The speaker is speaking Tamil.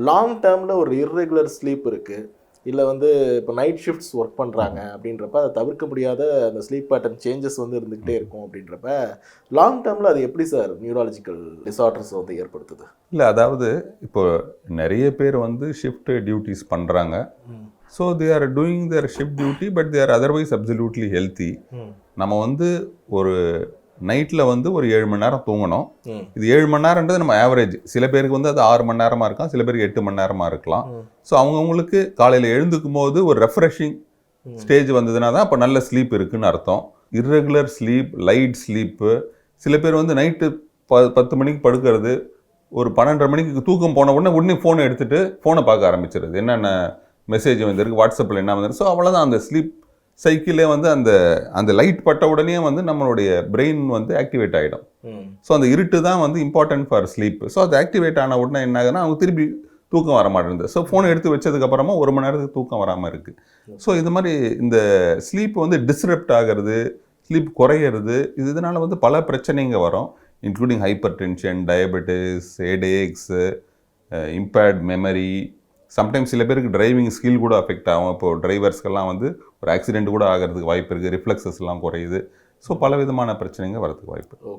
லாங் டேர்மில் ஒரு இர்ரெகுலர் ஸ்லீப் இருக்குது, இல்லை வந்து இப்போ நைட் ஷிஃப்ட்ஸ் ஒர்க் பண்ணுறாங்க அப்படின்றப்ப அதை தவிர்க்க முடியாத அந்த ஸ்லீப் பேட்டர்ன் சேஞ்சஸ் வந்து இருந்துக்கிட்டே இருக்கும் அப்படின்றப்ப லாங் டேர்மில் அது எப்படி சார் நியூராலஜிக்கல் டிஸார்டர்ஸ் வந்து ஏற்படுத்துது? இல்லை, அதாவது இப்போ நிறைய பேர் வந்து ஷிஃப்ட் டியூட்டிஸ் பண்ணுறாங்க. So they are doing their shift duty, but they are otherwise absolutely healthy. நம்ம வந்து ஒரு நைட்டில் வந்து ஒரு 7 மணி நேரம் தூங்கணும். இது 7 மணி நேரம்ன்றது நம்ம ஆவரேஜ். சில பேருக்கு வந்து அது 6 மணி நேரமாக இருக்கலாம், சில பேருக்கு 8 மணி நேரமாக இருக்கலாம். ஸோ அவங்கவுங்களுக்கு காலையில் எழுந்துக்கும் போது ஒரு ரெஃப்ரெஷிங் ஸ்டேஜ் வந்ததுனா தான் அப்போ நல்ல ஸ்லீப் இருக்குன்னு அர்த்தம். இர்ரெகுலர் ஸ்லீப், லைட் ஸ்லீப்பு, சில பேர் வந்து நைட்டு 10 மணிக்கு படுக்கிறது, ஒரு 12:30 மணிக்கு தூக்கம் போன உடனே ஃபோனை எடுத்துகிட்டு ஃபோனை பார்க்க ஆரம்பிச்சிருது, என்னென்ன மெசேஜ் வந்திருக்கு, வாட்ஸ்அப்பில் என்ன வந்திருக்கு. ஸோ அவ்வளோதான், அந்த ஸ்லீப் சைக்கிளே வந்து அந்த லைட் பட்ட உடனே வந்து நம்மளுடைய பிரெயின் வந்து ஆக்டிவேட் ஆகிடும். ஸோ அந்த இருட்டு தான் வந்து இம்பார்ட்டன்ட் ஃபார் ஸ்லீப். ஸோ அது ஆக்டிவேட் ஆன உடனே என்ன ஆகுதுன்னா அவங்க திருப்பி தூக்கம் வர மாட்டேங்குது. ஸோ ஃபோனை எடுத்து வச்சதுக்கப்புறமா 1 மணி நேரத்துக்கு தூக்கம் வராமல் இருக்குது. ஸோ இது மாதிரி இந்த ஸ்லீப் வந்து டிஸ்ரப்ட் ஆகிறது, ஸ்லீப் குறையிறது, இதனால் வந்து பல பிரச்சனைங்க வரும், including hypertension, diabetes, headaches, impaired memory. Sometimes சில பேருக்கு டிரைவிங் ஸ்கில் கூட அஃபெக்ட் ஆகும். இப்போது டிரைவர்ஸ்க்கெல்லாம் வந்து ஒரு ஆக்சிடென்ட் கூட ஆகிறதுக்கு வாய்ப்பு இருக்குது, ரிஃப்ளெக்ஸஸ்லாம் குறையுது. ஸோ பல விதமான பிரச்சனைங்க வரதுக்கு வாய்ப்பு.